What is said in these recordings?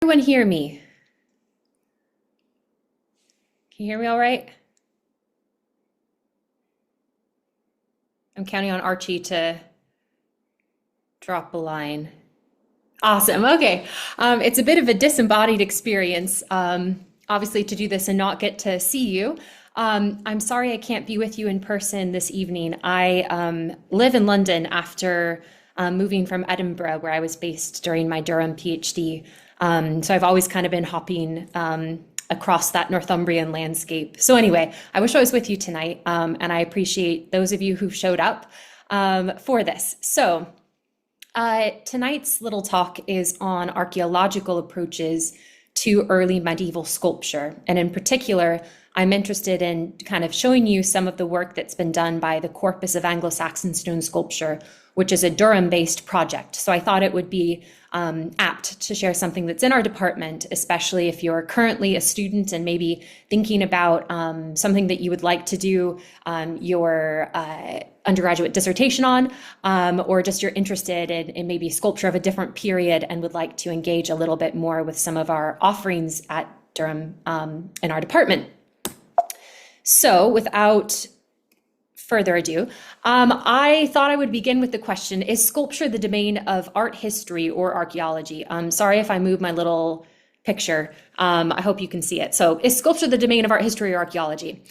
everyone hear me? Can you hear me all right? I'm counting on Archie to drop a line. Awesome. Okay. It's a bit of a disembodied experience, obviously, to do this and not get to see you. I'm sorry I can't be with you in person this evening. I live in London after moving from Edinburgh, where I was based during my Durham PhD. So I've always kind of been hopping across that Northumbrian landscape. So anyway, I wish I was with you tonight, and I appreciate those of you who showed up for this. So tonight's little talk is on archaeological approaches to early medieval sculpture. And in particular, I'm interested in kind of showing you some of the work that's been done by the Corpus of Anglo-Saxon stone sculpture, which is a Durham-based project. So I thought it would be apt to share something that's in our department, especially if you're currently a student and maybe thinking about something that you would like to do your undergraduate dissertation on, or just you're interested in maybe sculpture of a different period and would like to engage a little bit more with some of our offerings at Durham in our department. So without further ado, I thought I would begin with the question, is sculpture the domain of art history or archaeology? Sorry if I move my little picture. I hope you can see it. So is sculpture the domain of art history or archaeology?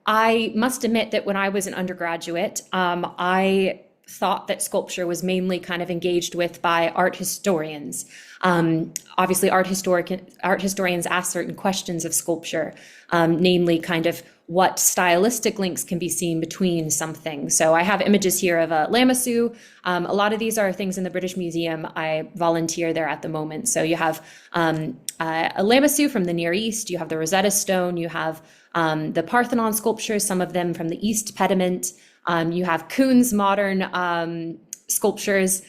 I must admit that when I was an undergraduate, I thought that sculpture was mainly kind of engaged with by art historians. Obviously, art historians ask certain questions of sculpture, namely kind of what stylistic links can be seen between something. So I have images here of a lamassu. A lot of these are things in the British Museum. I volunteer there at the moment. So you have a lamassu from the Near East, you have the Rosetta Stone, you have the Parthenon sculptures, some of them from the East Pediment. You have Kuhn's modern sculptures,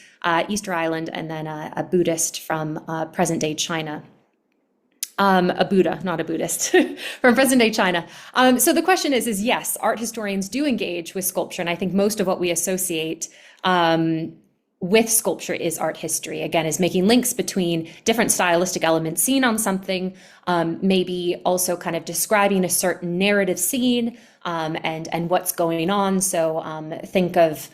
Easter Island, and then a Buddhist from present-day China. A Buddha, not a Buddhist, from present-day China. So the question is yes, art historians do engage with sculpture, and I think most of what we associate with sculpture is art history. Again, is making links between different stylistic elements seen on something, maybe also kind of describing a certain narrative scene and what's going on. So think of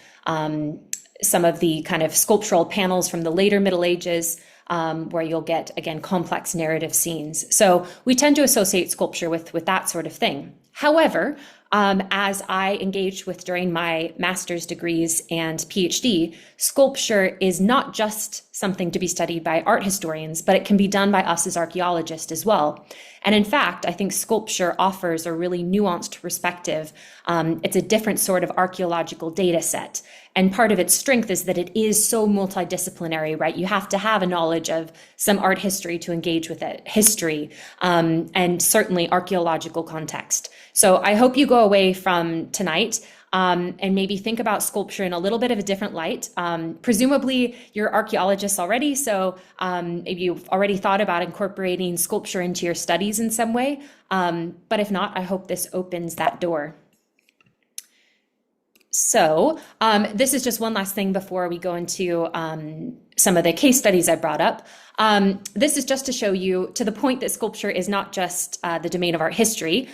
some of the kind of sculptural panels from the later Middle Ages, where you'll get, again, complex narrative scenes. So we tend to associate sculpture with that sort of thing. However, as I engaged with during my master's degrees and PhD, sculpture is not just something to be studied by art historians, but it can be done by us as archaeologists as well. And in fact, I think sculpture offers a really nuanced perspective. It's a different sort of archaeological data set. And part of its strength is that it is so multidisciplinary, right? You have to have a knowledge of some art history to engage with it, history, and certainly archaeological context. So I hope you go away from tonight and maybe think about sculpture in a little bit of a different light. Presumably you're archaeologists already, so maybe you've already thought about incorporating sculpture into your studies in some way. But if not, I hope this opens that door. So this is just one last thing before we go into some of the case studies I brought up. This is just to show you to the point that sculpture is not just the domain of art history.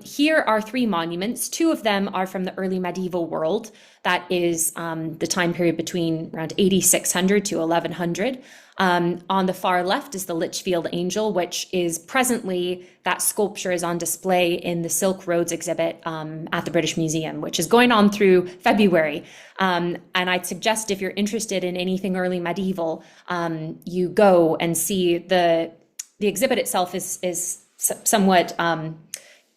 Here are three monuments. Two of them are from the early medieval world. That is the time period between around 8600 to 1100. On the far left is the Lichfield Angel, which is presently, that sculpture is on display in the Silk Roads exhibit at the British Museum, which is going on through February. And I'd suggest if you're interested in anything early medieval, you go and see the exhibit itself is somewhat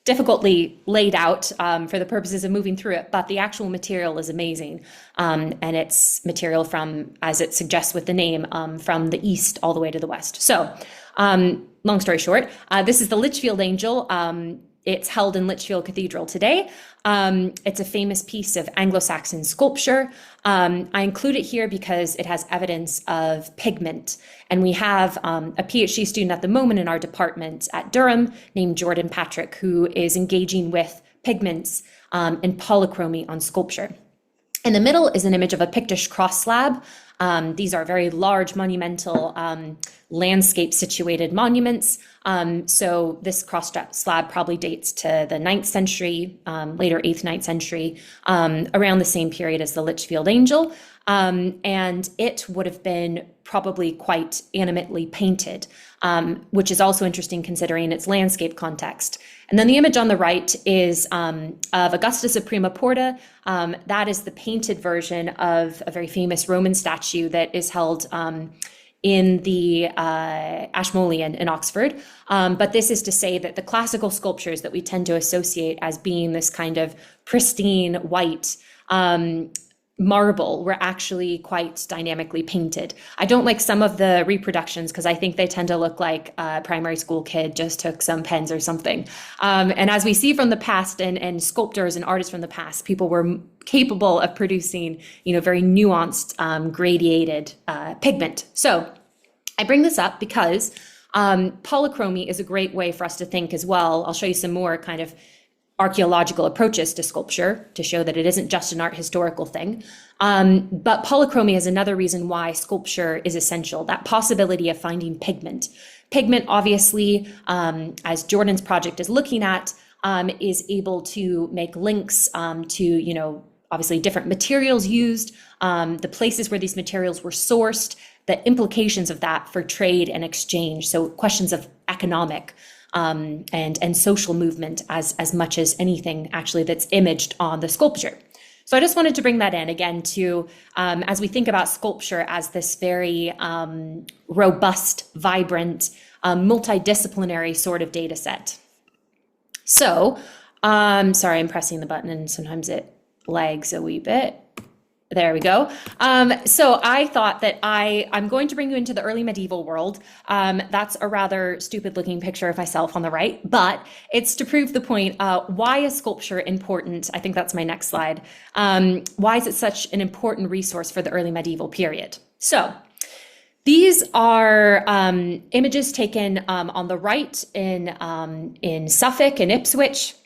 difficultly laid out for the purposes of moving through it, but the actual material is amazing. And it's material from, as it suggests with the name, from the east all the way to the west. So long story short, this is the Lichfield Angel. It's held in Lichfield Cathedral today. It's a famous piece of Anglo-Saxon sculpture. I include it here because it has evidence of pigment. And we have a PhD student at the moment in our department at Durham named Jordan Patrick, who is engaging with pigments and polychromy on sculpture. In the middle is an image of a Pictish cross slab. These are very large, monumental, landscape situated monuments. So this cross slab probably dates to the 9th century, later 8th, 9th century, around the same period as the Lichfield Angel. And it would have been probably quite animately painted, which is also interesting considering its landscape context. And then the image on the right is of Augustus of Prima Porta. That is the painted version of a very famous Roman statue that is held in the Ashmolean in Oxford. But this is to say that the classical sculptures that we tend to associate as being this kind of pristine white marble were actually quite dynamically painted. I don't like some of the reproductions because I think they tend to look like a primary school kid just took some pens or something. And as we see from the past and sculptors and artists from the past, people were capable of producing, very nuanced, gradiated pigment. So I bring this up because polychromy is a great way for us to think as well. I'll show you some more kind of archaeological approaches to sculpture to show that it isn't just an art historical thing. But polychromy is another reason why sculpture is essential, that possibility of finding pigment. Pigment, obviously, as Jordan's project is looking at, is able to make links to, obviously different materials used, the places where these materials were sourced, the implications of that for trade and exchange. So questions of economic and social movement as much as anything actually that's imaged on the sculpture. So I just wanted to bring that in again to, as we think about sculpture as this very robust, vibrant, multidisciplinary sort of data set. So, sorry, I'm pressing the button and sometimes it lags a wee bit. There we go. So I thought that I'm going to bring you into the early medieval world. That's a rather stupid looking picture of myself on the right, but it's to prove the point. Why is sculpture important? I think that's my next slide. Why is it such an important resource for the early medieval period? So these are images taken on the right in Suffolk and Ipswich.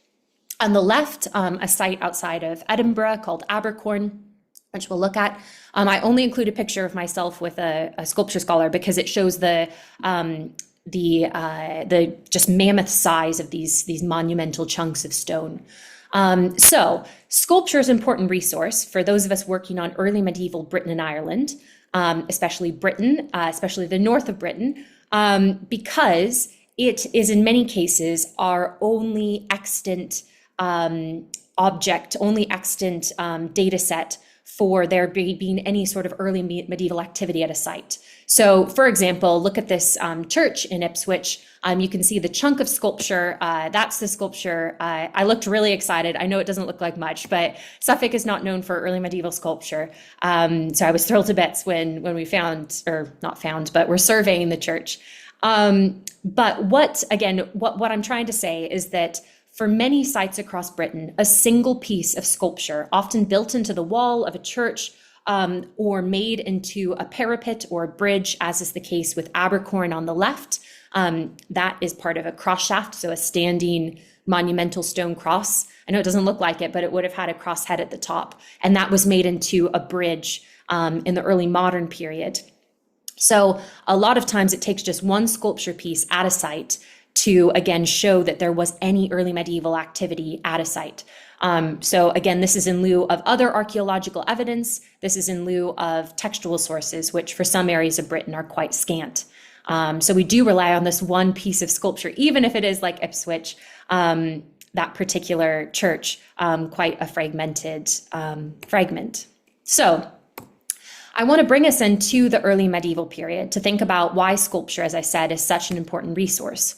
On the left, a site outside of Edinburgh called Abercorn, which we'll look at. I only include a picture of myself with a sculpture scholar because it shows the just mammoth size of these monumental chunks of stone. So sculpture is an important resource for those of us working on early medieval Britain and Ireland, especially Britain, especially the north of Britain, because it is in many cases our only extant only extant data set for there being any sort of early medieval activity at a site. So for example, look at this church in Ipswich. You can see the chunk of sculpture. That's the sculpture. I looked really excited. I know it doesn't look like much, but Suffolk is not known for early medieval sculpture. So I was thrilled to bits when we found, or not found, but we're surveying the church. But what I'm trying to say is that for many sites across Britain, a single piece of sculpture, often built into the wall of a church or made into a parapet or a bridge, as is the case with Abercorn on the left, that is part of a cross shaft, so a standing monumental stone cross. I know it doesn't look like it, but it would have had a cross head at the top. And that was made into a bridge in the early modern period. So a lot of times it takes just one sculpture piece at a site to, again, show that there was any early medieval activity at a site. So again, this is in lieu of other archaeological evidence. This is in lieu of textual sources, which for some areas of Britain are quite scant. So we do rely on this one piece of sculpture, even if it is like Ipswich, that particular church, quite a fragmented fragment. So I want to bring us into the early medieval period to think about why sculpture, as I said, is such an important resource.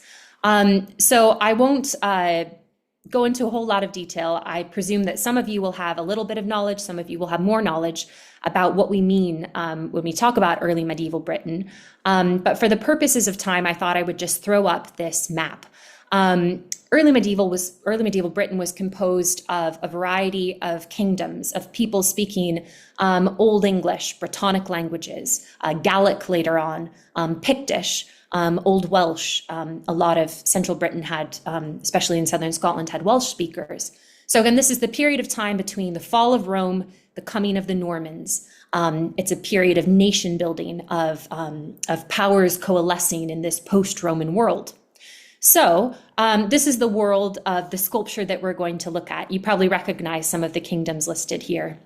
So I won't go into a whole lot of detail. I presume that some of you will have a little bit of knowledge, some of you will have more knowledge about what we mean when we talk about early medieval Britain. But for the purposes of time, I thought I would just throw up this map. Early medieval Britain was composed of a variety of kingdoms, of people speaking Old English, Brittonic languages, Gaelic later on, Pictish, Old Welsh. A lot of central Britain had, especially in southern Scotland, had Welsh speakers. So again, this is the period of time between the fall of Rome, the coming of the Normans. It's a period of nation building, of powers coalescing in this post-Roman world. So this is the world of the sculpture that we're going to look at. You probably recognize some of the kingdoms listed here.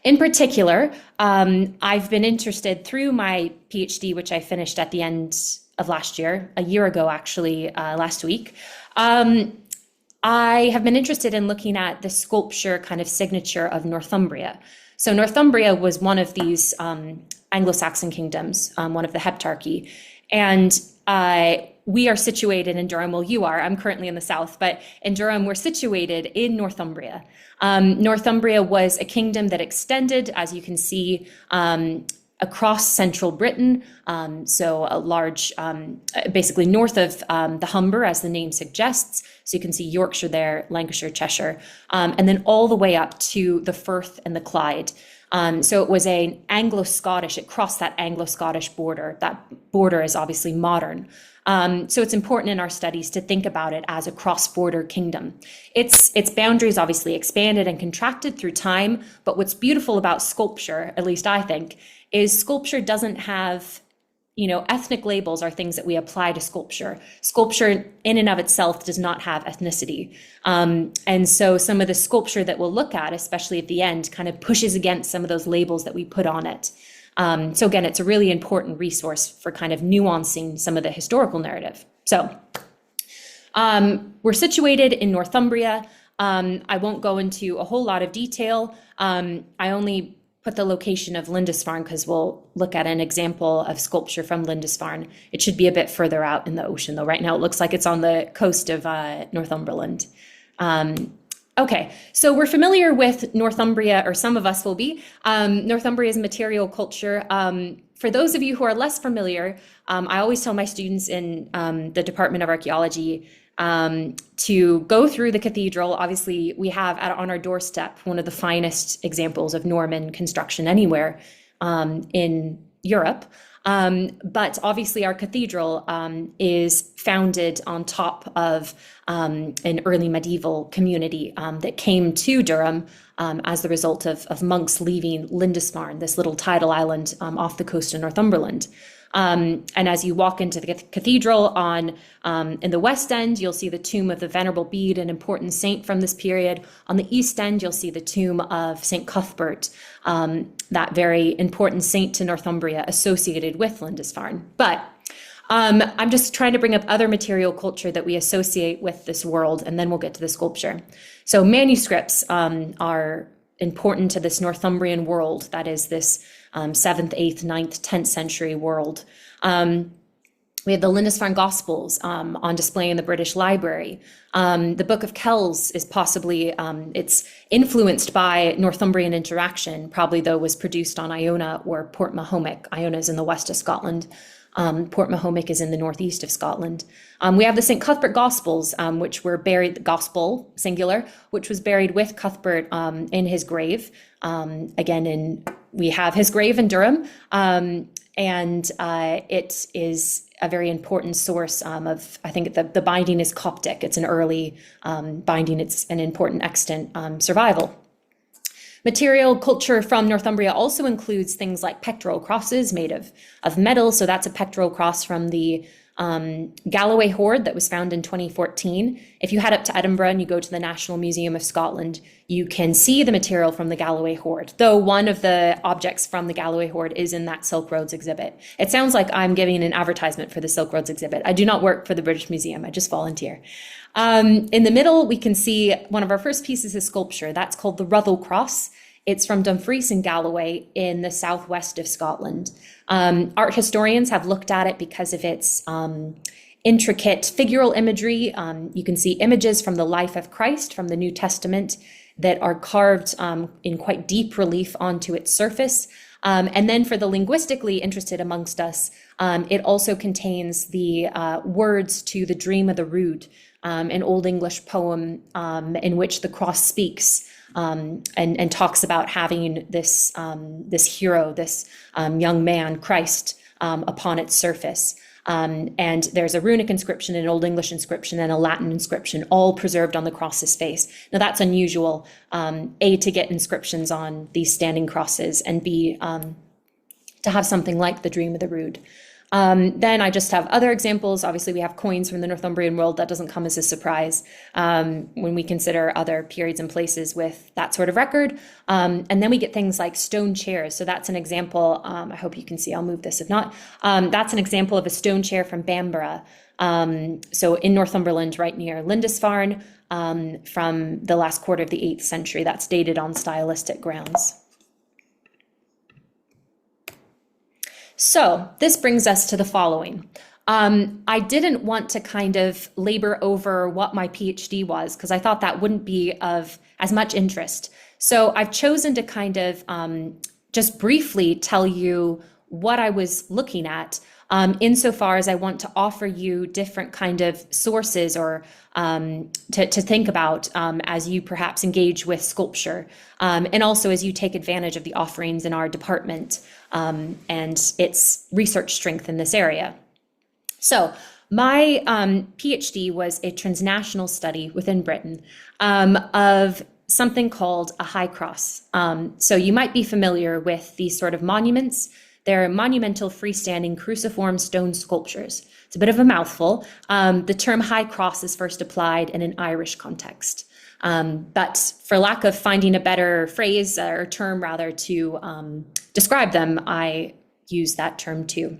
In particular, I've been interested through my PhD, which I finished at the end of last year, a year ago, actually, last week. I have been interested in looking at the sculpture kind of signature of Northumbria. So Northumbria was one of these Anglo-Saxon kingdoms, one of the heptarchy. And we are situated in Durham. Well, you are. I'm currently in the south, but in Durham, we're situated in Northumbria. Northumbria was a kingdom that extended, as you can see, across central Britain. So a large, basically north of the Humber, as the name suggests. So you can see Yorkshire there, Lancashire, Cheshire, and then all the way up to the Firth and the Clyde. So it was an Anglo-Scottish, it crossed that Anglo-Scottish border. That border is obviously modern. So it's important in our studies to think about it as a cross-border kingdom. Its boundaries obviously expanded and contracted through time, but what's beautiful about sculpture, at least I think, is sculpture doesn't have, ethnic labels are things that we apply to sculpture. Sculpture in and of itself does not have ethnicity. And so some of the sculpture that we'll look at, especially at the end, kind of pushes against some of those labels that we put on it. So again, it's a really important resource for kind of nuancing some of the historical narrative. So we're situated in Northumbria. I won't go into a whole lot of detail. I only put the location of Lindisfarne because we'll look at an example of sculpture from Lindisfarne. It should be a bit further out in the ocean, though. Right now it looks like it's on the coast of Northumberland. Okay, so we're familiar with Northumbria, or some of us will be. Northumbria's material culture. For those of you who are less familiar, I always tell my students in the Department of Archaeology to go through the cathedral. Obviously, we have on our doorstep one of the finest examples of Norman construction anywhere in Europe. But obviously our cathedral is founded on top of an early medieval community that came to Durham as the result of monks leaving Lindisfarne, this little tidal island off the coast of Northumberland. And as you walk into the cathedral in the west end, you'll see the tomb of the Venerable Bede, an important saint from this period. On the east end, you'll see the tomb of St. Cuthbert, that very important saint to Northumbria associated with Lindisfarne. But I'm just trying to bring up other material culture that we associate with this world, and then we'll get to the sculpture. So manuscripts are important to this Northumbrian world, that is this 7th, 8th, 9th, 10th century world. We have the Lindisfarne Gospels on display in the British Library. The Book of Kells is possibly, it's influenced by Northumbrian interaction, probably though was produced on Iona or Port Mahomet. Iona is in the west of Scotland. Port Mahomet is in the northeast of Scotland. We have the St. Cuthbert Gospels, which were buried, the Gospel, singular, which was buried with Cuthbert in his grave. We have his grave in Durham, and it is a very important source of, I think the binding is Coptic. It's an early binding. It's an important extant survival. Material culture from Northumbria also includes things like pectoral crosses made of metal. So that's a pectoral cross from the Galloway hoard that was found in 2014. If you head up to Edinburgh and you go to the National Museum of Scotland, you can see the material from the Galloway hoard, though one of the objects from the Galloway hoard is in that Silk Roads exhibit. It sounds like I'm giving an advertisement for the Silk Roads exhibit. I do not work for the British Museum. I just volunteer. In the middle, we can see one of our first pieces of sculpture. That's called the Ruthel Cross. It's from Dumfries in Galloway in the southwest of Scotland. Art historians have looked at it because of its intricate figural imagery. You can see images from the life of Christ from the New Testament that are carved in quite deep relief onto its surface. And then for the linguistically interested amongst us, it also contains the words to the Dream of the Rood, an Old English poem in which the cross speaks and talks about having this hero, this young man, Christ, upon its surface. And there's a runic inscription, an Old English inscription, and a Latin inscription, all preserved on the cross's face. Now that's unusual, A, to get inscriptions on these standing crosses, and B, to have something like the Dream of the Rood. Then I just have other examples. Obviously, we have coins from the Northumbrian world. That doesn't come as a surprise when we consider other periods and places with that sort of record. And then we get things like stone chairs. So that's an example. I hope you can see. I'll move this if not. That's an example of a stone chair from Bamborough. So in Northumberland, right near Lindisfarne, from the last quarter of the 8th century. That's dated on stylistic grounds. So this brings us to the following. I didn't want to kind of labor over what my PhD was because I thought that wouldn't be of as much interest. So I've chosen to kind of just briefly tell you what I was looking at, insofar as I want to offer you different kind of sources or to think about as you perhaps engage with sculpture, and also as you take advantage of the offerings in our department and its research strength in this area. So my PhD was a transnational study within Britain of something called a high cross. So you might be familiar with these sort of monuments. They're monumental freestanding cruciform stone sculptures. It's a bit of a mouthful. The term high cross is first applied in an Irish context. But for lack of finding a better phrase or term rather to describe them, I use that term too.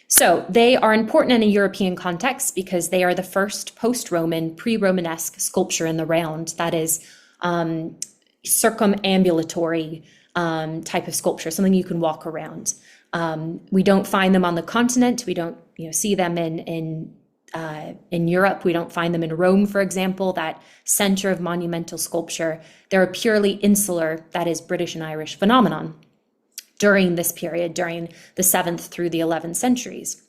So they are important in a European context because they are the first post-Roman, pre-Romanesque sculpture in the round. That is circumambulatory type of sculpture, something you can walk around. We don't find them on the continent. We don't, see them in Europe. We don't find them in Rome, for example, that center of monumental sculpture. They're a purely insular, that is British and Irish phenomenon during this period, during the 7th through the 11th centuries.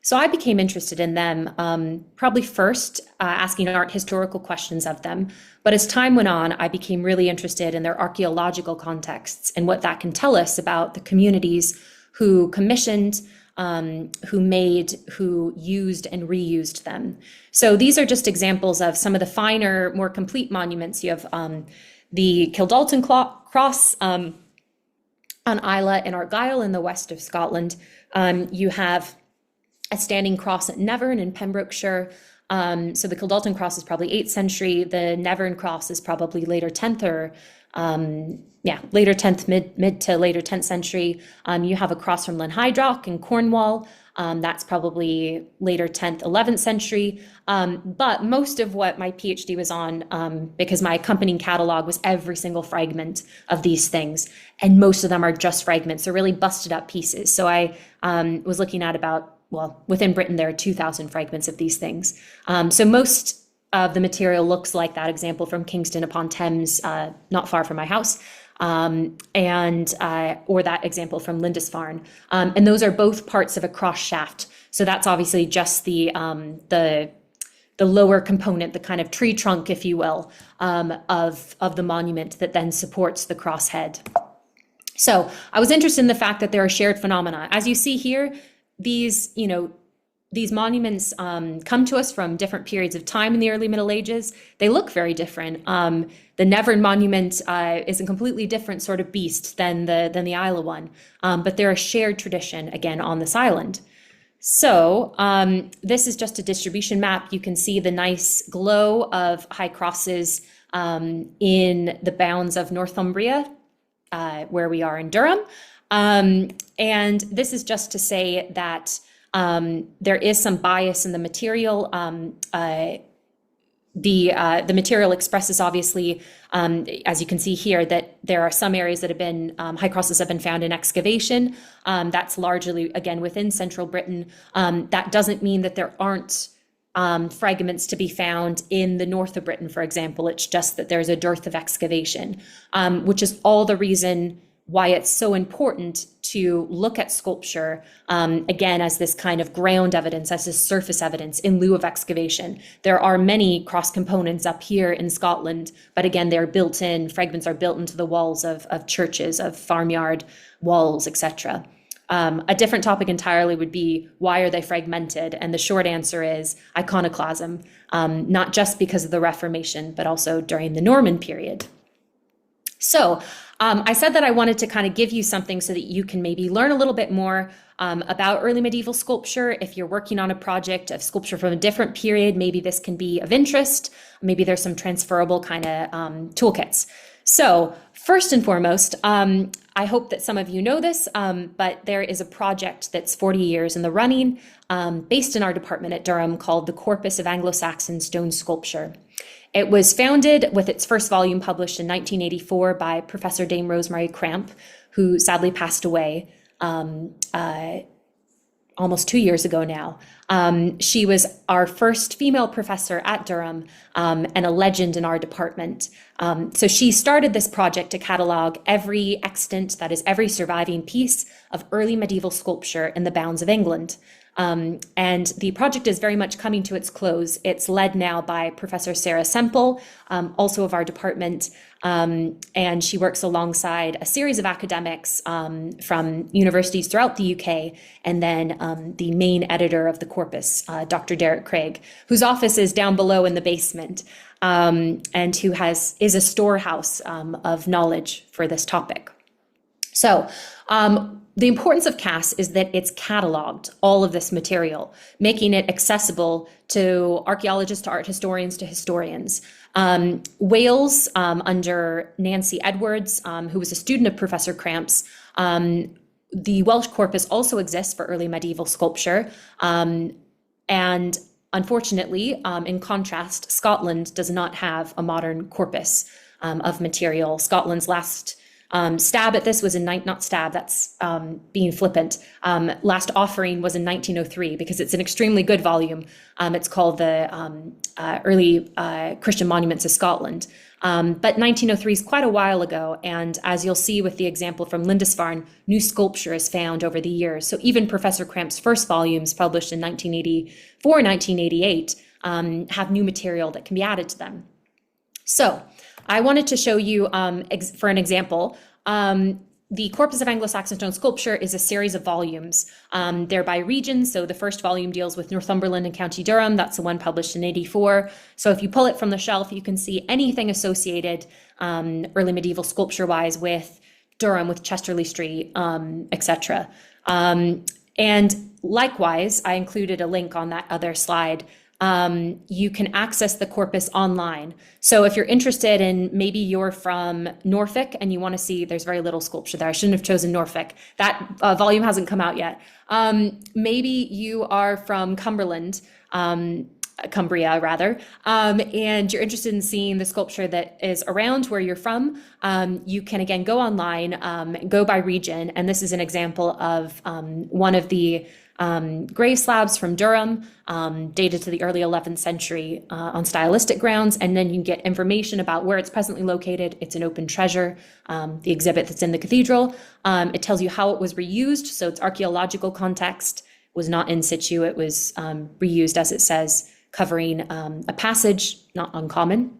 So I became interested in them, probably first asking art historical questions of them. But as time went on, I became really interested in their archaeological contexts and what that can tell us about the communities who commissioned, who made, who used and reused them. So these are just examples of some of the finer, more complete monuments. You have the Kildalton Cross on Islay and Argyll in the west of Scotland. You have a standing cross at Nevern in Pembrokeshire. So the Kildalton Cross is probably 8th century. The Nevern Cross is probably later 10th or later 10th, mid to later 10th century. You have a cross from Lanhydrock in Cornwall. That's probably later 10th, 11th century. But most of what my PhD was on, because my accompanying catalog was every single fragment of these things, and most of them are just fragments. They're really busted up pieces. So I was looking at within Britain, there are 2,000 fragments of these things. So most of the material looks like that example from Kingston upon Thames, not far from my house, or that example from Lindisfarne. And those are both parts of a cross shaft. So that's obviously just the lower component, the kind of tree trunk, if you will, of the monument that then supports the cross head. So I was interested in the fact that there are shared phenomena. As you see here, these monuments come to us from different periods of time in the early Middle Ages. They look very different. The Nevern monument is a completely different sort of beast than the Islay one, but they're a shared tradition, again, on this island. So this is just a distribution map. You can see the nice glow of high crosses in the bounds of Northumbria, where we are in Durham. And this is just to say that there is some bias in the material. The material expresses, obviously, as you can see here, that there are some areas that have been, high crosses have been found in excavation. That's largely, again, within central Britain. That doesn't mean that there aren't fragments to be found in the north of Britain, for example. It's just that there's a dearth of excavation, which is all the reason why it's so important to look at sculpture, again, as this kind of ground evidence, as this surface evidence in lieu of excavation. There are many cross components up here in Scotland, but again, they're built in, fragments are built into the walls of churches, of farmyard walls, etc. A different topic entirely would be, why are they fragmented? And the short answer is iconoclasm, not just because of the Reformation, but also during the Norman period. So I said that I wanted to kind of give you something so that you can maybe learn a little bit more about early medieval sculpture. If you're working on a project of sculpture from a different period, maybe this can be of interest. Maybe there's some transferable kind of toolkits. So first and foremost, I hope that some of you know this, but there is a project that's 40 years in the running, based in our department at Durham, called the Corpus of Anglo-Saxon Stone Sculpture. It was founded with its first volume published in 1984 by Professor Dame Rosemary Cramp, who sadly passed away almost 2 years ago now. She was our first female professor at Durham, and a legend in our department. So she started this project to catalog every extant, that is every surviving piece of early medieval sculpture in the bounds of England. And the project is very much coming to its close. It's led now by Professor Sarah Semple, also of our department, and she works alongside a series of academics from universities throughout the UK, and then the main editor of the Corpus, Dr. Derek Craig, whose office is down below in the basement, and who is a storehouse of knowledge for this topic. So the importance of CASSS is that it's cataloged all of this material, making it accessible to archaeologists, to art historians, to historians. Wales, under Nancy Edwards, who was a student of Professor Cramp's, the Welsh corpus also exists for early medieval sculpture. And unfortunately, in contrast, Scotland does not have a modern corpus of material. Scotland's last stab at this was being flippant. Last offering was in 1903, because it's an extremely good volume. It's called the Early Christian Monuments of Scotland. But 1903 is quite a while ago. And as you'll see with the example from Lindisfarne, new sculpture is found over the years. So even Professor Cramp's first volumes, published in 1984, 1988, have new material that can be added to them. So I wanted to show you, for an example, the Corpus of Anglo-Saxon Stone Sculpture is a series of volumes. They're by region, so the first volume deals with Northumberland and County Durham. That's the one published in 84. So if you pull it from the shelf, you can see anything associated early medieval sculpture-wise with Durham, with Chesterley Street, etc. And likewise, I included a link on that other slide. You can access the corpus online. So if you're interested in, maybe you're from Norfolk and you want to see, there's very little sculpture there. I shouldn't have chosen Norfolk. That volume hasn't come out yet. Maybe you are from Cumberland, Cumbria rather, and you're interested in seeing the sculpture that is around where you're from. You can again go online, go by region, and this is an example of one of the grave slabs from Durham, dated to the early 11th century on stylistic grounds, and then you can get information about where it's presently located. It's an open treasure, the exhibit that's in the cathedral. It tells you how it was reused, so it's archaeological context, was not in situ, it was reused, as it says, covering a passage, not uncommon.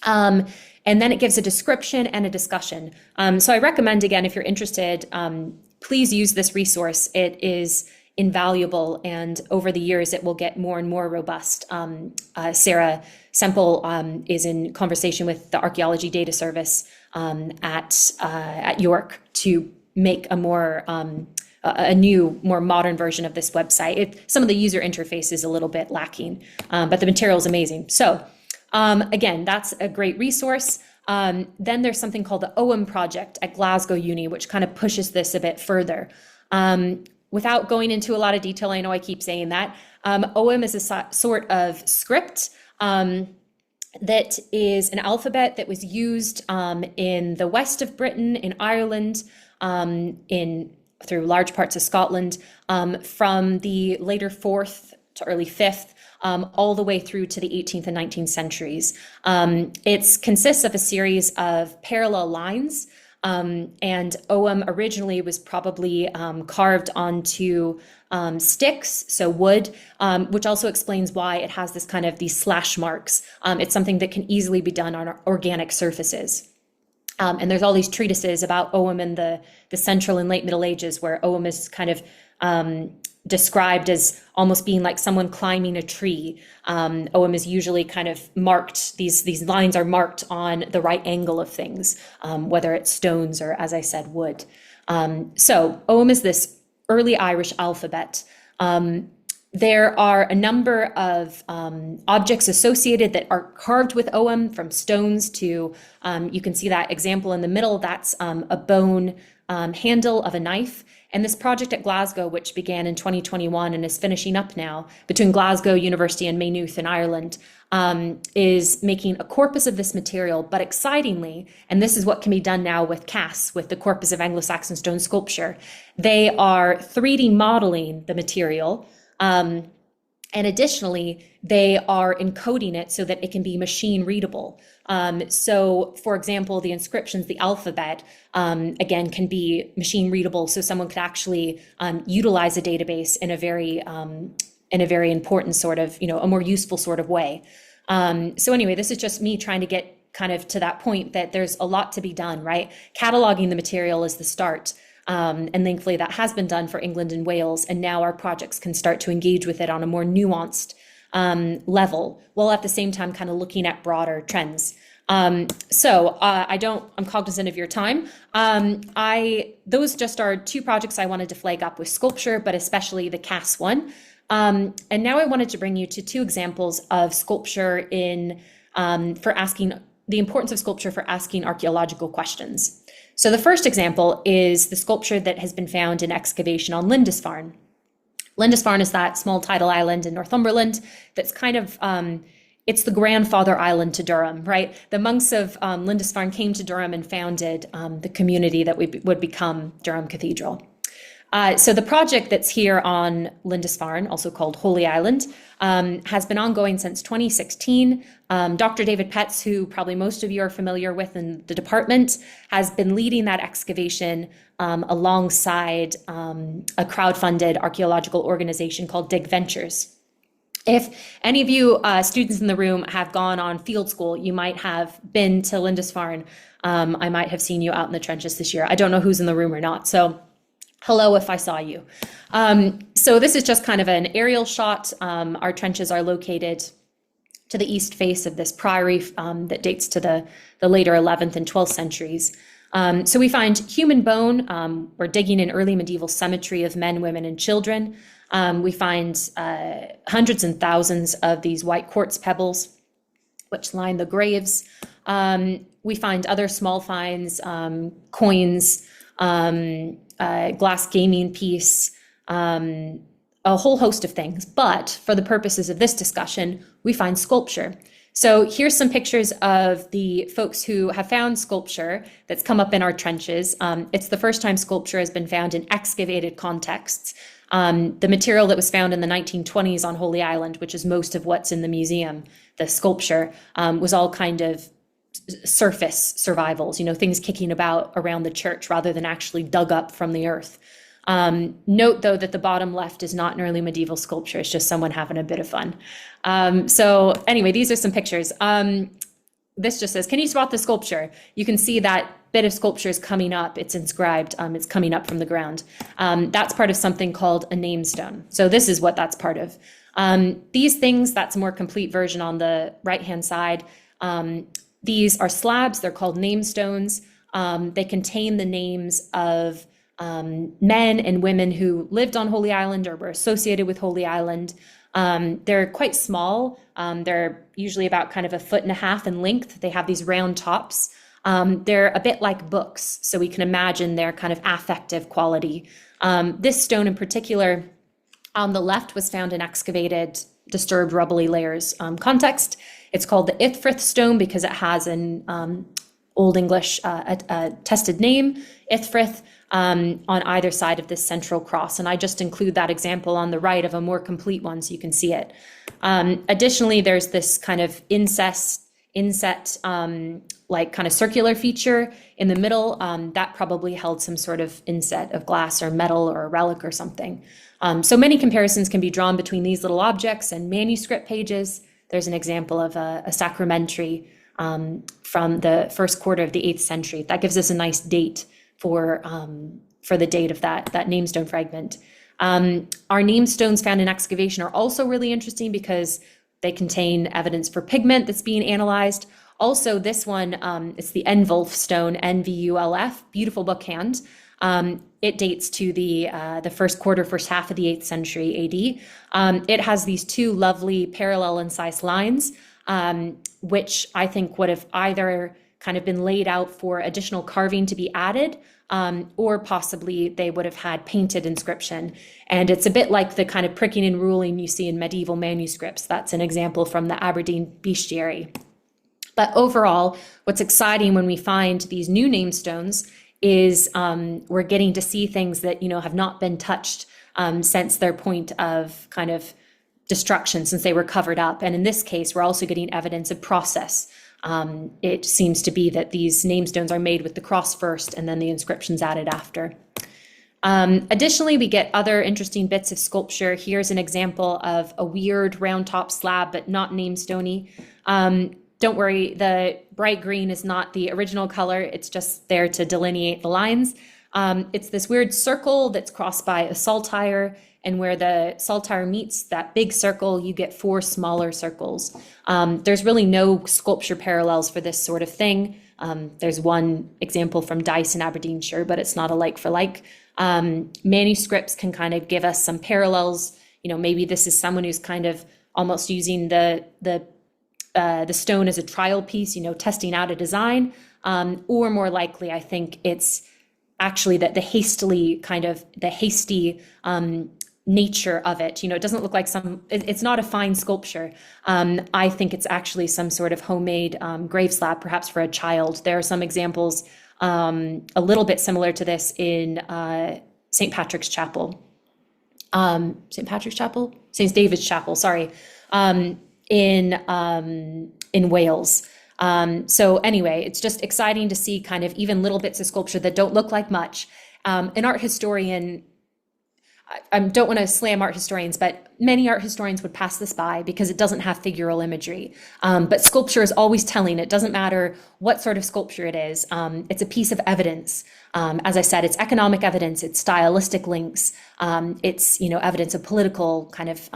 And then it gives a description and a discussion. So I recommend, again, if you're interested, please use this resource. It is invaluable, and over the years it will get more and more robust. Sarah Semple is in conversation with the Archaeology Data Service at York to make a new, more modern version of this website. Some of the user interface is a little bit lacking, but the material is amazing. So again, that's a great resource. Then there's something called the OAM project at Glasgow Uni, which kind of pushes this a bit further. Without going into a lot of detail, I know I keep saying that, OAM is a sort of script that is an alphabet that was used in the west of Britain, in Ireland, through large parts of Scotland, from the later 4th to early 5th, all the way through to the 18th and 19th centuries. It consists of a series of parallel lines, and OAM originally was probably carved onto sticks, so wood, which also explains why it has this kind of these slash marks. It's something that can easily be done on organic surfaces. And there's all these treatises about Ogham in the Central and Late Middle Ages, where Ogham is kind of described as almost being like someone climbing a tree. Ogham is usually kind of marked, these lines are marked on the right angle of things, whether it's stones or, as I said, wood. So Ogham is this early Irish alphabet. There are a number of objects associated that are carved with Ogham, from stones to, you can see that example in the middle, that's a bone handle of a knife. And this project at Glasgow, which began in 2021 and is finishing up now, between Glasgow University and Maynooth in Ireland, is making a corpus of this material. But excitingly, and this is what can be done now with CASSS, with the Corpus of Anglo-Saxon Stone Sculpture, they are 3D modeling the material. And additionally, they are encoding it so that it can be machine readable. So, for example, the inscriptions, the alphabet, again, can be machine readable. So someone could actually utilize a database in a very important sort of, a more useful sort of way. So anyway, this is just me trying to get kind of to that point that there's a lot to be done, right? Cataloging the material is the start. And thankfully that has been done for England and Wales. And now our projects can start to engage with it on a more nuanced level, while at the same time kind of looking at broader trends. I'm cognizant of your time. Those just are two projects I wanted to flag up with sculpture, but especially the CASSS one. And now I wanted to bring you to two examples of sculpture for asking the importance of sculpture for asking archaeological questions. So the first example is the sculpture that has been found in excavation on Lindisfarne. Lindisfarne is that small tidal island in Northumberland that's kind of, it's the grandfather island to Durham, right? The monks of Lindisfarne came to Durham and founded the community that would become Durham Cathedral. So the project that's here on Lindisfarne, also called Holy Island, has been ongoing since 2016. Dr. David Petz, who probably most of you are familiar with in the department, has been leading that excavation alongside a crowd-funded archaeological organization called Dig Ventures. If any of you students in the room have gone on field school, you might have been to Lindisfarne. I might have seen you out in the trenches this year. I don't know who's in the room or not, so hello if I saw you. So this is just kind of an aerial shot. Our trenches are located to the east face of this priory that dates to the later 11th and 12th centuries. So we find human bone. We're digging in early medieval cemetery of men, women, and children. We find hundreds and thousands of these white quartz pebbles, which line the graves. We find other small finds, coins, glass gaming piece, a whole host of things. But for the purposes of this discussion, we find sculpture. So here's some pictures of the folks who have found sculpture that's come up in our trenches. It's the first time sculpture has been found in excavated contexts. The material that was found in the 1920s on Holy Island, which is most of what's in the museum, the sculpture, was all kind of surface survivals, things kicking about around the church rather than actually dug up from the earth. Note, though, that the bottom left is not an early medieval sculpture. It's just someone having a bit of fun. So anyway, these are some pictures. This just says, can you spot the sculpture? You can see that bit of sculpture is coming up. It's inscribed. It's coming up from the ground. That's part of something called a namestone. So this is what that's part of. These things, that's a more complete version on the right-hand side. These are slabs. They're called namestones. They contain the names of men and women who lived on Holy Island or were associated with Holy Island. They're quite small. They're usually about kind of 1.5 feet in length. They have these round tops. They're a bit like books, so we can imagine their kind of affective quality. This stone in particular on the left was found in excavated, disturbed, rubbly layers context. It's called the Ithfrith stone because it has an Old English tested name, Ithfrith, on either side of this central cross. And I just include that example on the right of a more complete one so you can see it. Additionally, there's this kind of inset, like kind of circular feature in the middle that probably held some sort of inset of glass or metal or a relic or something. So many comparisons can be drawn between these little objects and manuscript pages. There's an example of a sacramentary from the first quarter of the 8th century. That gives us a nice date for the date of that namestone fragment. Our namestones found in excavation are also really interesting because they contain evidence for pigment that's being analyzed. Also, this one, it's the Envulf stone, Nvulf, beautiful bookhand. It dates to the first quarter, first half of the 8th century AD. It has these two lovely parallel incised lines, which I think would have either kind of been laid out for additional carving to be added, or possibly they would have had painted inscription. And it's a bit like the kind of pricking and ruling you see in medieval manuscripts. That's an example from the Aberdeen Bestiary. But overall, what's exciting when we find these new namestones is we're getting to see things that, have not been touched since their point of kind of destruction, since they were covered up. And in this case, we're also getting evidence of process. It seems to be that these namestones are made with the cross first and then the inscriptions added after. Additionally, we get other interesting bits of sculpture. Here's an example of a weird round top slab, but not namestoney. Don't worry, the bright green is not the original color. It's just there to delineate the lines. It's this weird circle that's crossed by a saltire, and where the saltire meets that big circle, you get 4 smaller circles. There's really no sculpture parallels for this sort of thing. There's one example from Dice in Aberdeenshire, but it's not a like for like. Manuscripts can kind of give us some parallels. Maybe this is someone who's kind of almost using the stone as a trial piece, testing out a design, or more likely, I think it's actually that the hasty nature of it. It doesn't look like it's not a fine sculpture. I think it's actually some sort of homemade grave slab, perhaps for a child. There are some examples a little bit similar to this in St. Patrick's Chapel. St. David's Chapel, sorry, in Wales. So anyway, it's just exciting to see kind of even little bits of sculpture that don't look like much. An art historian, I don't want to slam art historians, but many art historians would pass this by because it doesn't have figural imagery. But sculpture is always telling. It doesn't matter what sort of sculpture it is. It's a piece of evidence. As I said, it's economic evidence, it's stylistic links, it's evidence of political kind of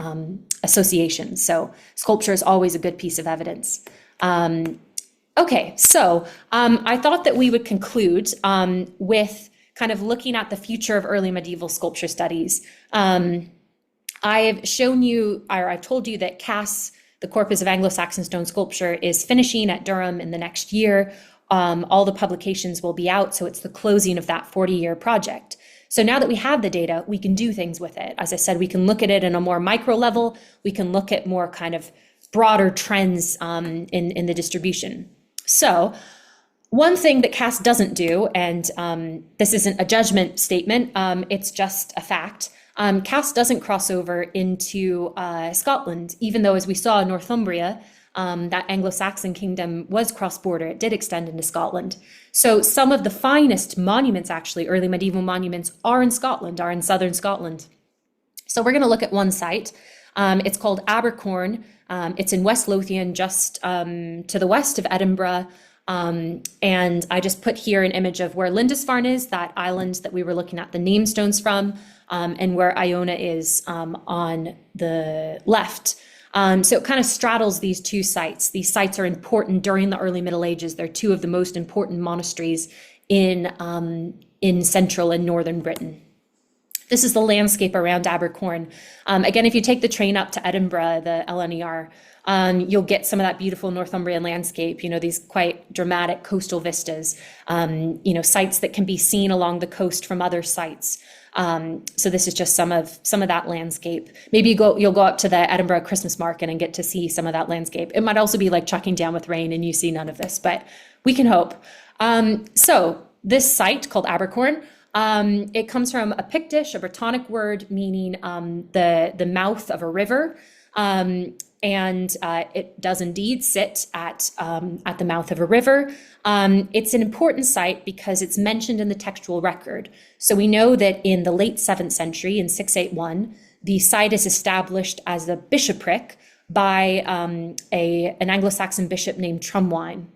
associations. So sculpture is always a good piece of evidence. Okay, so I thought that we would conclude with kind of looking at the future of early medieval sculpture studies. I've shown you, or I've told you that CASSS, the Corpus of Anglo-Saxon Stone Sculpture, is finishing at Durham in the next year. All the publications will be out, so it's the closing of that 40-year project. So now that we have the data, we can do things with it. As I said, we can look at it in a more micro level. We can look at more kind of broader trends in the distribution. So one thing that CASSS doesn't do, and this isn't a judgment statement, it's just a fact, CASSS doesn't cross over into Scotland, even though, as we saw in Northumbria, that Anglo-Saxon kingdom was cross-border. It did extend into Scotland. So some of the finest monuments, actually, early medieval monuments, are in Scotland, are in southern Scotland. So we're going to look at one site. It's called Abercorn. It's in West Lothian, just to the west of Edinburgh. And I just put here an image of where Lindisfarne is, that island that we were looking at the namestones from, and where Iona is on the left. So it kind of straddles these two sites. These sites are important during the early Middle Ages. They're two of the most important monasteries in central and northern Britain. This is the landscape around Abercorn. Again, if you take the train up to Edinburgh, the LNER, you'll get some of that beautiful Northumbrian landscape, these quite dramatic coastal vistas, sites that can be seen along the coast from other sites. So this is just some of that landscape. Maybe you'll go up to the Edinburgh Christmas market and get to see some of that landscape. It might also be like chucking down with rain and you see none of this, but we can hope. So this site called Abercorn, it comes from a Pictish, a Brittonic word meaning the mouth of a river. And it does indeed sit at the mouth of a river. It's an important site because it's mentioned in the textual record. So we know that in the late 7th century, in 681, the site is established as a bishopric by an Anglo-Saxon bishop named Trumwine.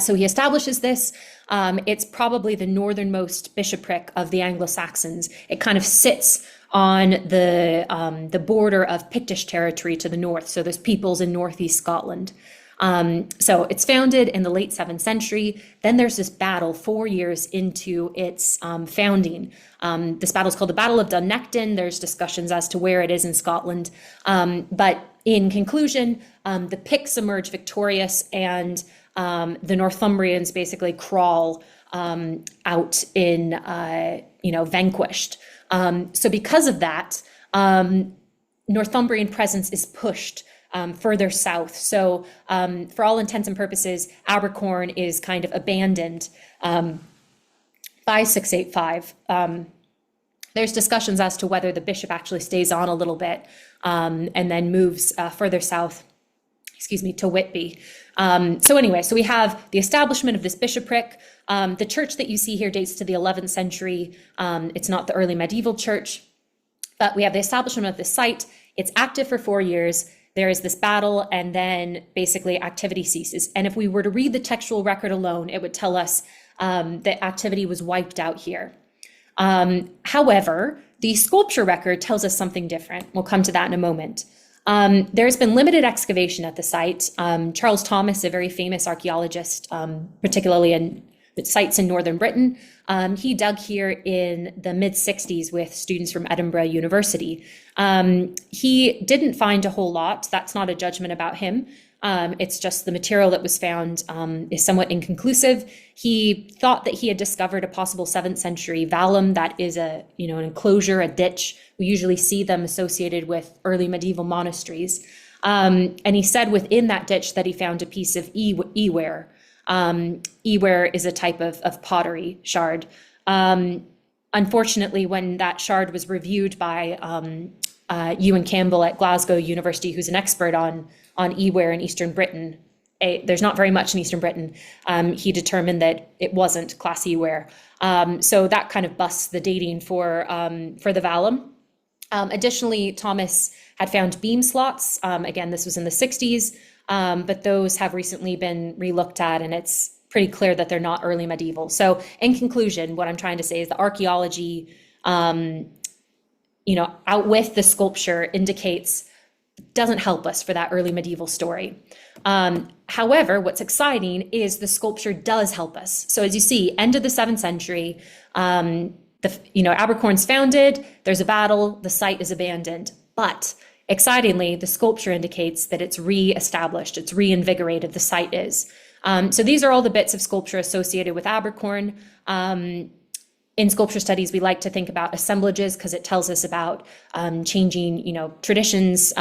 So he establishes this. It's probably the northernmost bishopric of the Anglo-Saxons. It kind of sits on the border of Pictish territory to the north. So there's peoples in northeast Scotland. So it's founded in the late 7th century. Then there's this battle 4 years into its founding. This battle is called the Battle of Dunnecton. There's discussions as to where it is in Scotland. But in conclusion, the Picts emerge victorious, and the Northumbrians basically crawl out in, vanquished. So because of that, Northumbrian presence is pushed further south. So for all intents and purposes, Abercorn is kind of abandoned by 685. There's discussions as to whether the bishop actually stays on a little bit and then moves further south, to Whitby. So we have the establishment of this bishopric. The church that you see here dates to the 11th century. It's not the early medieval church, but we have the establishment of this site. It's active for 4 years. There is this battle, and then basically activity ceases. And if we were to read the textual record alone, it would tell us that activity was wiped out here. However, the sculpture record tells us something different. We'll come to that in a moment. There's been limited excavation at the site. Charles Thomas, a very famous archaeologist, particularly in sites in northern Britain, he dug here in the mid-60s with students from Edinburgh University. He didn't find a whole lot. That's not a judgment about him. It's just the material that was found is somewhat inconclusive. He thought that he had discovered a possible 7th century vallum that is an enclosure, a ditch. We usually see them associated with early medieval monasteries. And he said within that ditch that he found a piece of eware. Eware is a type of pottery shard. Unfortunately, when that shard was reviewed by Ewan Campbell at Glasgow University, who's an expert on eware in Eastern Britain, there's not very much in Eastern Britain, he determined that it wasn't class eware. So that kind of busts the dating for the vallum. Additionally, Thomas had found beam slots. Again, this was in the 60s. But those have recently been relooked at, and it's pretty clear that they're not early medieval. So in conclusion, what I'm trying to say is the archaeology, out with the sculpture doesn't help us for that early medieval story. However, what's exciting is the sculpture does help us. So as you see, end of the 7th century, Abercorn's founded, there's a battle, the site is abandoned, but excitingly, the sculpture indicates that it's re-established, it's reinvigorated, the site is. So these are all the bits of sculpture associated with Abercorn. In sculpture studies, we like to think about assemblages because it tells us about changing, traditions,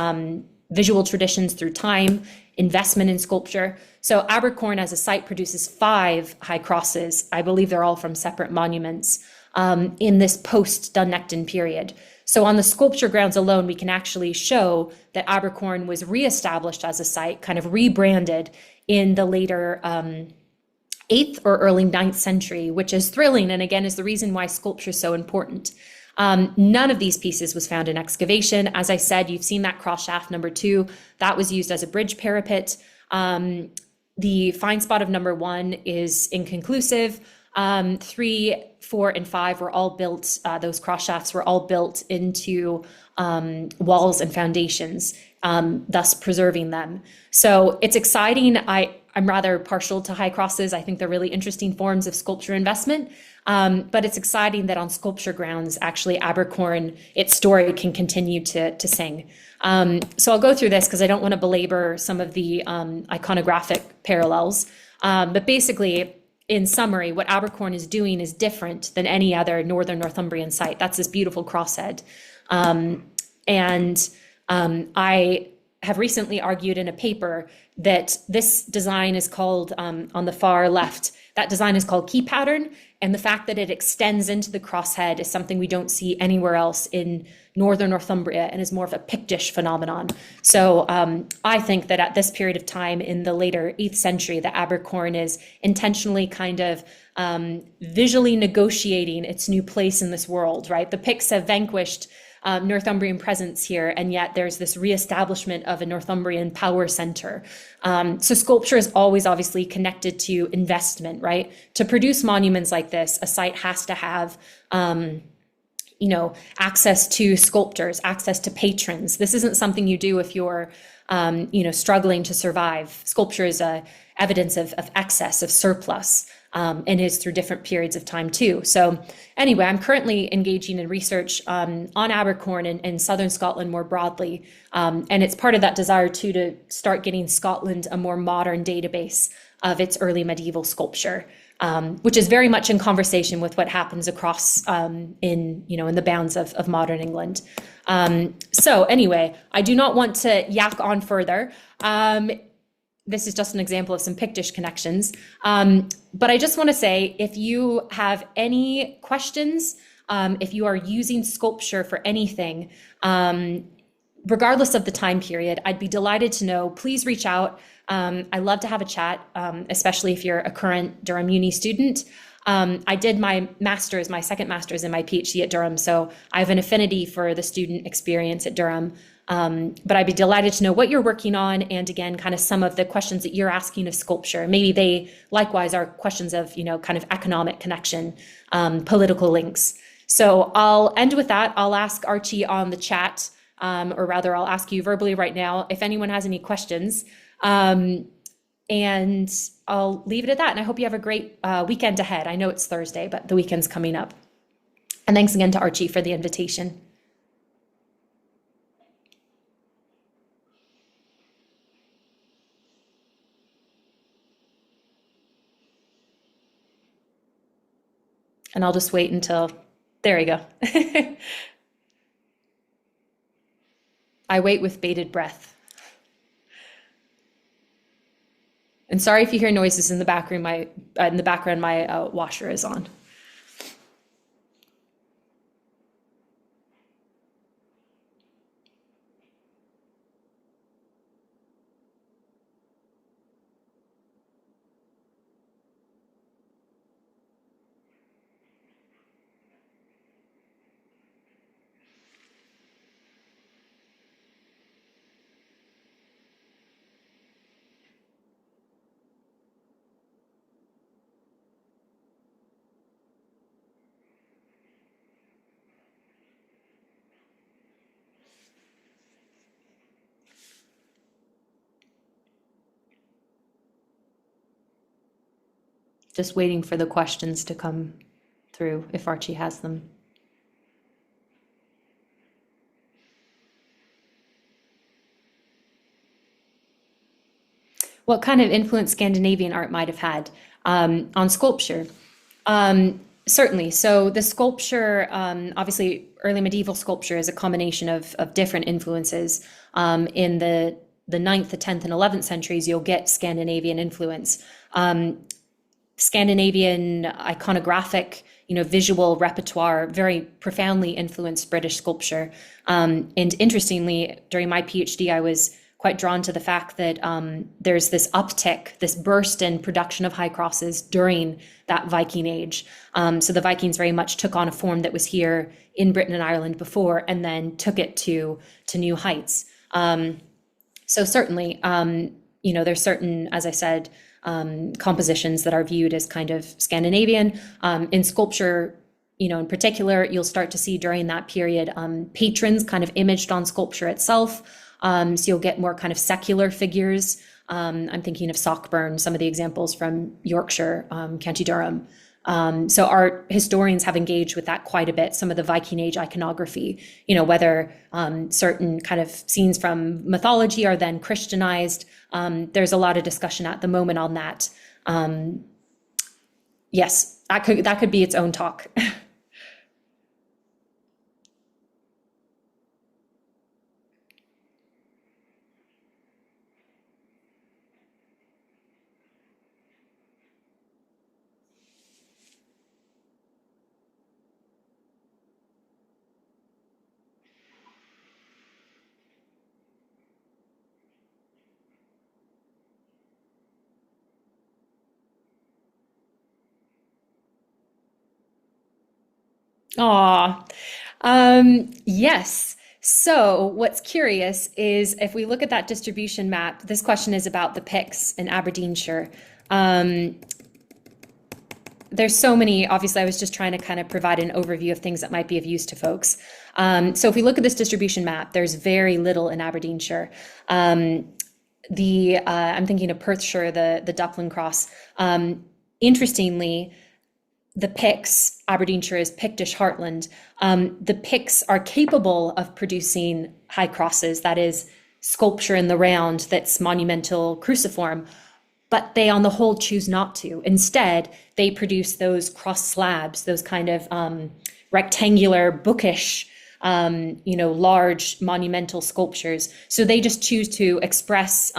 visual traditions through time, investment in sculpture. So Abercorn as a site produces 5 high crosses. I believe they're all from separate monuments in this post-Dunnecton period. So on the sculpture grounds alone, we can actually show that Abercorn was reestablished as a site, kind of rebranded in the later 8th or early 9th century, which is thrilling, and again is the reason why sculpture is so important. None of these pieces was found in excavation. As I said, you've seen that cross shaft number 2. That was used as a bridge parapet. The find spot of number 1 is inconclusive. 3, 4, and 5 were all built, those cross shafts were all built into walls and foundations, thus preserving them. So it's exciting. I'm rather partial to high crosses. I think they're really interesting forms of sculpture investment. But it's exciting that on sculpture grounds, actually Abercorn, its story can continue to sing. So I'll go through this because I don't want to belabor some of the iconographic parallels. But basically, in summary, what Abercorn is doing is different than any other northern Northumbrian site. That's this beautiful crosshead. I have recently argued in a paper that this design is called, on the far left, that design is called key pattern. And the fact that it extends into the crosshead is something we don't see anywhere else in northern Northumbria and is more of a Pictish phenomenon. So I think that at this period of time in the later 8th century, that Abercorn is intentionally kind of visually negotiating its new place in this world, right? The Picts have vanquished Northumbrian presence here, and yet there's this reestablishment of a Northumbrian power center. So sculpture is always obviously connected to investment, right? To produce monuments like this, a site has to have access to sculptors, access to patrons. This isn't something you do if you're, struggling to survive. Sculpture is a evidence of excess, of surplus, and is through different periods of time too. So anyway, I'm currently engaging in research on Abercorn and southern Scotland more broadly. And it's part of that desire too to start getting Scotland a more modern database of its early medieval sculpture. Which is very much in conversation with what happens across in the bounds of modern England. So anyway, I do not want to yak on further. This is just an example of some Pictish connections. But I just want to say, if you have any questions, if you are using sculpture for anything, regardless of the time period, I'd be delighted to know. Please reach out. I love to have a chat, especially if you're a current Durham Uni student. I did my second master's and my PhD at Durham, so I have an affinity for the student experience at Durham. But I'd be delighted to know what you're working on, and again, kind of some of the questions that you're asking of sculpture. Maybe they likewise are questions of, kind of economic connection, political links. So I'll end with that. I'll ask Archie on the chat, or rather I'll ask you verbally right now if anyone has any questions. And I'll leave it at that. And I hope you have a great weekend ahead. I know it's Thursday, but the weekend's coming up. And thanks again to Archie for the invitation. And I'll just wait until, there we go. I wait with bated breath. And sorry if you hear noises in the background. My washer is on. Just waiting for the questions to come through if Archie has them. What kind of influence Scandinavian art might have had on sculpture? Certainly. So the sculpture, obviously early medieval sculpture is a combination of different influences. In the 9th, the 10th, and 11th centuries, you'll get Scandinavian influence. Scandinavian iconographic, visual repertoire very profoundly influenced British sculpture. And interestingly, during my PhD, I was quite drawn to the fact that there's this uptick, this burst in production of high crosses during that Viking age. So the Vikings very much took on a form that was here in Britain and Ireland before, and then took it to new heights. So certainly, there's certain, as I said, compositions that are viewed as kind of Scandinavian. In sculpture, in particular, you'll start to see during that period patrons kind of imaged on sculpture itself. So you'll get more kind of secular figures. I'm thinking of Sockburn, some of the examples from Yorkshire, County Durham. So art historians have engaged with that quite a bit. Some of the Viking Age iconography, whether certain kind of scenes from mythology are then Christianized. There's a lot of discussion at the moment on that. Yes, that could be its own talk. Aw, Yes. So what's curious is if we look at that distribution map, this question is about the picks in Aberdeenshire. Um, there's so many, obviously I was just trying to kind of provide an overview of things that might be of use to folks. So if we look at this distribution map, there's very little in Aberdeenshire. I'm thinking of Perthshire, the Duplin Cross. Interestingly, the Picts, Aberdeenshire is Pictish heartland. The Picts are capable of producing high crosses, that is sculpture in the round that's monumental cruciform, but they on the whole choose not to. Instead, they produce those cross slabs, those kind of rectangular, bookish, large monumental sculptures. So they just choose to express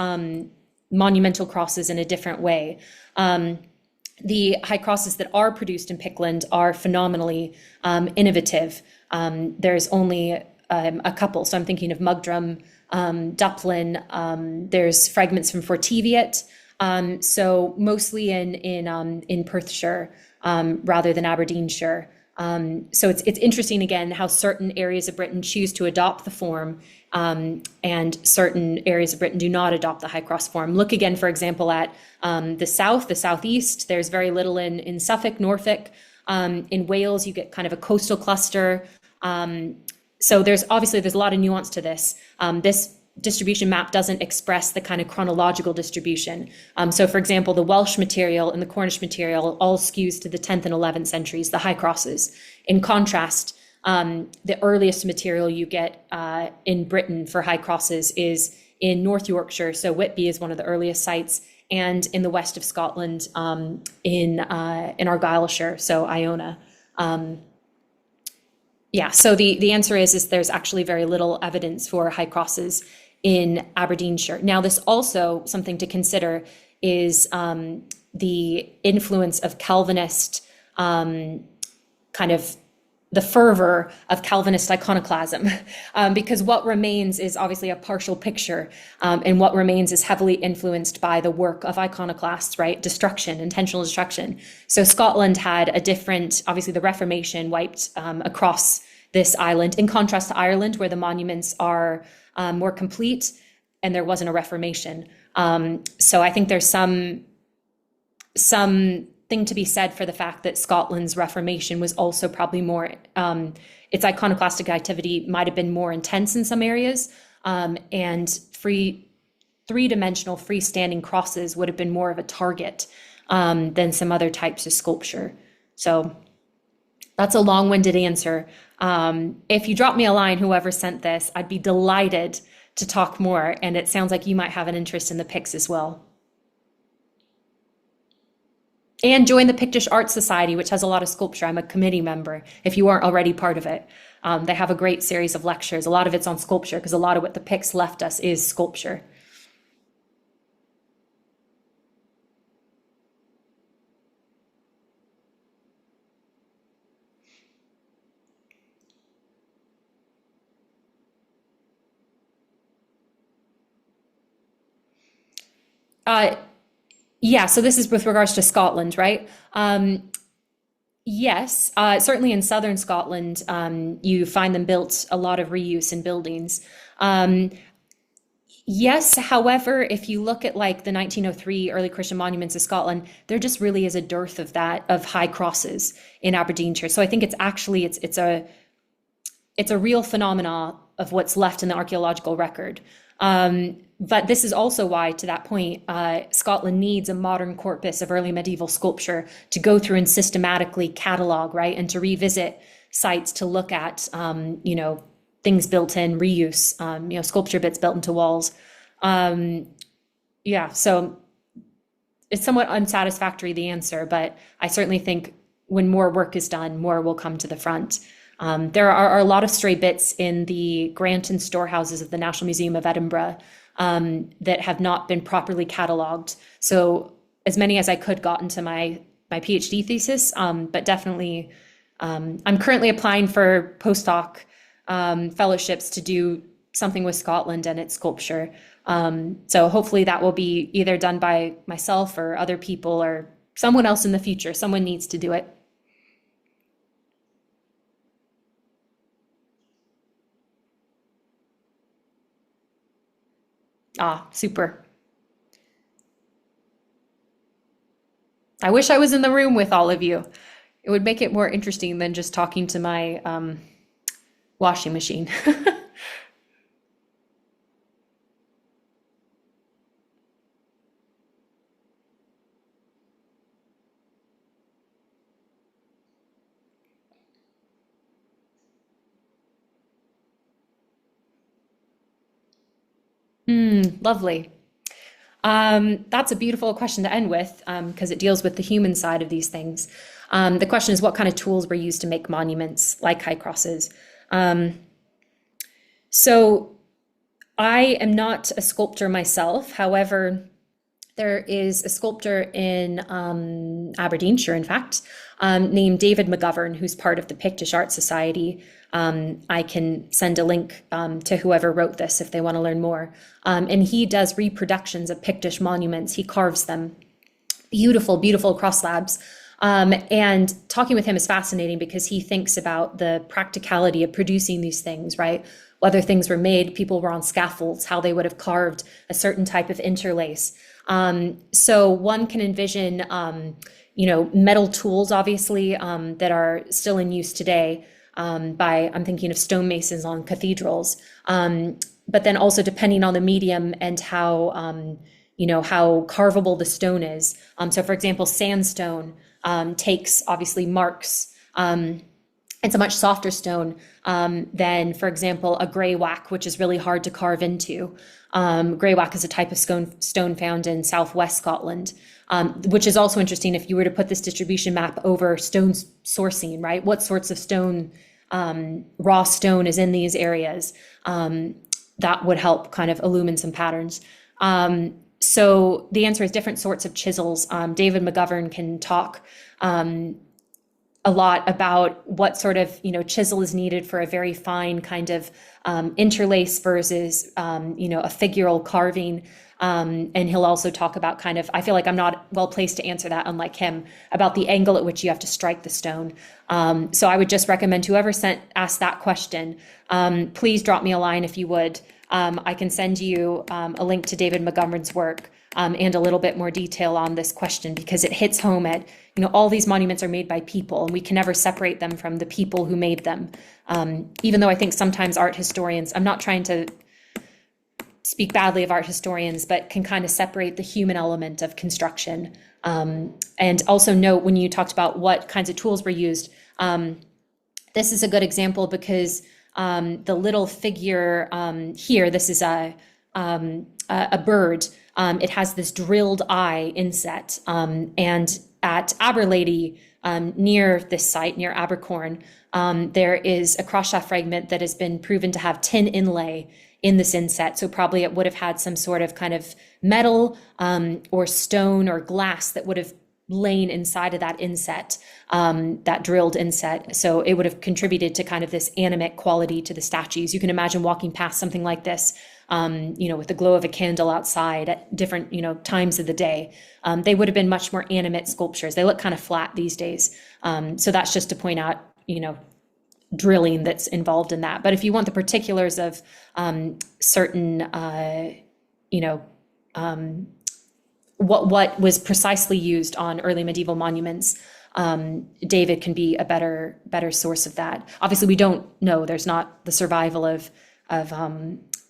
monumental crosses in a different way. The high crosses that are produced in Pickland are phenomenally innovative. There's only a couple. So I'm thinking of Mugdrum, Duplin. There's fragments from Forteviot. So mostly in Perthshire rather than Aberdeenshire. So it's interesting again how certain areas of Britain choose to adopt the form and certain areas of Britain do not adopt the high cross form. Look again, for example, at the south, the southeast. There's very little in Suffolk, Norfolk. In Wales, you get kind of a coastal cluster. So there's a lot of nuance to this. This distribution map doesn't express the kind of chronological distribution. So for example, the Welsh material and the Cornish material all skews to the 10th and 11th centuries, the high crosses. In contrast, the earliest material you get in Britain for high crosses is in North Yorkshire. So Whitby is one of the earliest sites, and in the west of Scotland, in Argyllshire, so Iona. So the answer is there's actually very little evidence for high crosses in Aberdeenshire. Now, this also something to consider is the influence of Calvinist kind of the fervor of Calvinist iconoclasm, because what remains is obviously a partial picture, and what remains is heavily influenced by the work of iconoclasts, right? Destruction, intentional destruction. So Scotland had a different, obviously the Reformation wiped across this island, in contrast to Ireland, where the monuments are more complete and there wasn't a Reformation. So I think there's some thing to be said for the fact that Scotland's Reformation was also probably more, its iconoclastic activity might have been more intense in some areas, and three-dimensional freestanding crosses would have been more of a target than some other types of sculpture. So that's a long-winded answer. If you drop me a line, whoever sent this, I'd be delighted to talk more, and it sounds like you might have an interest in the Picts as well. And join the Pictish Art Society, which has a lot of sculpture. I'm a committee member, if you aren't already part of it. They have a great series of lectures. A lot of it's on sculpture, because a lot of what the Picts left us is sculpture. So this is with regards to Scotland, right? Yes, certainly in southern Scotland, you find them built a lot of reuse in buildings. Yes, however, if you look at like the 1903 early Christian monuments of Scotland, there just really is a dearth of that, of high crosses in Aberdeenshire. So I think it's a real phenomena of what's left in the archaeological record. But this is also why, to that point, Scotland needs a modern corpus of early medieval sculpture to go through and systematically catalog, right? And to revisit sites to look at, things built in, reuse, sculpture bits built into walls. So it's somewhat unsatisfactory, the answer, but I certainly think when more work is done, more will come to the front. There are a lot of stray bits in the Granton storehouses of the National Museum of Edinburgh that have not been properly cataloged. So as many as I could got into my PhD thesis, but definitely I'm currently applying for postdoc fellowships to do something with Scotland and its sculpture. So hopefully that will be either done by myself or other people or someone else in the future. Someone needs to do it. Ah, super. I wish I was in the room with all of you. It would make it more interesting than just talking to my washing machine. Lovely. That's a beautiful question to end with because it deals with the human side of these things. The question is what kind of tools were used to make monuments like high crosses? So I am not a sculptor myself. However, there is a sculptor in Aberdeenshire, in fact, named David McGovern, who's part of the Pictish Art Society. I can send a link to whoever wrote this if they want to learn more. And he does reproductions of Pictish monuments. He carves them. Beautiful, beautiful cross slabs. And talking with him is fascinating because he thinks about the practicality of producing these things, right? Whether things were made, people were on scaffolds, how they would have carved a certain type of interlace. So one can envision, metal tools, obviously, that are still in use today I'm thinking of stonemasons on cathedrals. But then also depending on the medium and how, how carvable the stone is. So for example, sandstone takes obviously marks. It's a much softer stone than, for example, a gray whack, which is really hard to carve into. Gray whack is a type of stone found in southwest Scotland, which is also interesting if you were to put this distribution map over stone sourcing, right? What sorts of stone, raw stone is in these areas? That would help kind of illumine some patterns. So the answer is different sorts of chisels. David McGovern can talk a lot about what sort of chisel is needed for a very fine kind of interlace versus a figural carving. And he'll also talk about kind of, I feel like I'm not well placed to answer that, unlike him, about the angle at which you have to strike the stone. So I would just recommend whoever asked that question, please drop me a line if you would. I can send you a link to David McGovern's work and a little bit more detail on this question because it hits home at, all these monuments are made by people and we can never separate them from the people who made them. Even though I think sometimes art historians, I'm not trying to speak badly of art historians, but can kind of separate the human element of construction. And also note when you talked about what kinds of tools were used, this is a good example because the little figure here, this is a bird. It has this drilled eye inset. And at Aberlady, near this site, near Abercorn, there is a cross-shaft fragment that has been proven to have tin inlay in this inset. So probably it would have had some sort of kind of metal or stone or glass that would have lain inside of that inset, that drilled inset. So it would have contributed to kind of this animate quality to the statues. You can imagine walking past something like this, with the glow of a candle outside at different, times of the day. They would have been much more animate sculptures. They look kind of flat these days. So that's just to point out, drilling that's involved in that. But if you want the particulars of certain, what was precisely used on early medieval monuments, David can be a better source of that. Obviously, we don't know. There's not the survival of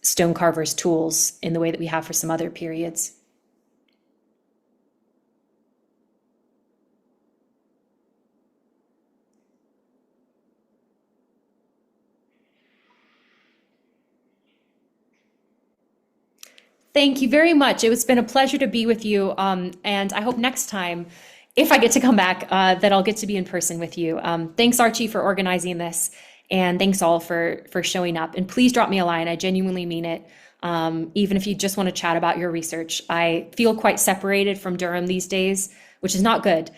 stone carvers' tools in the way that we have for some other periods. Thank you very much. It's been a pleasure to be with you. And I hope next time, if I get to come back, that I'll get to be in person with you. Thanks, Archie, for organizing this. And thanks all for showing up. And please drop me a line. I genuinely mean it. Even if you just want to chat about your research. I feel quite separated from Durham these days, which is not good.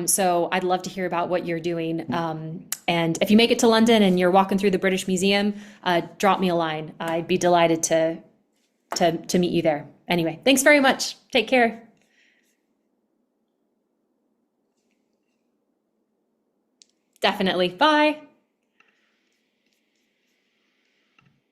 So I'd love to hear about what you're doing. And if you make it to London and you're walking through the British Museum, drop me a line. I'd be delighted to meet you there. Anyway, thanks very much. Take care. Definitely. Bye.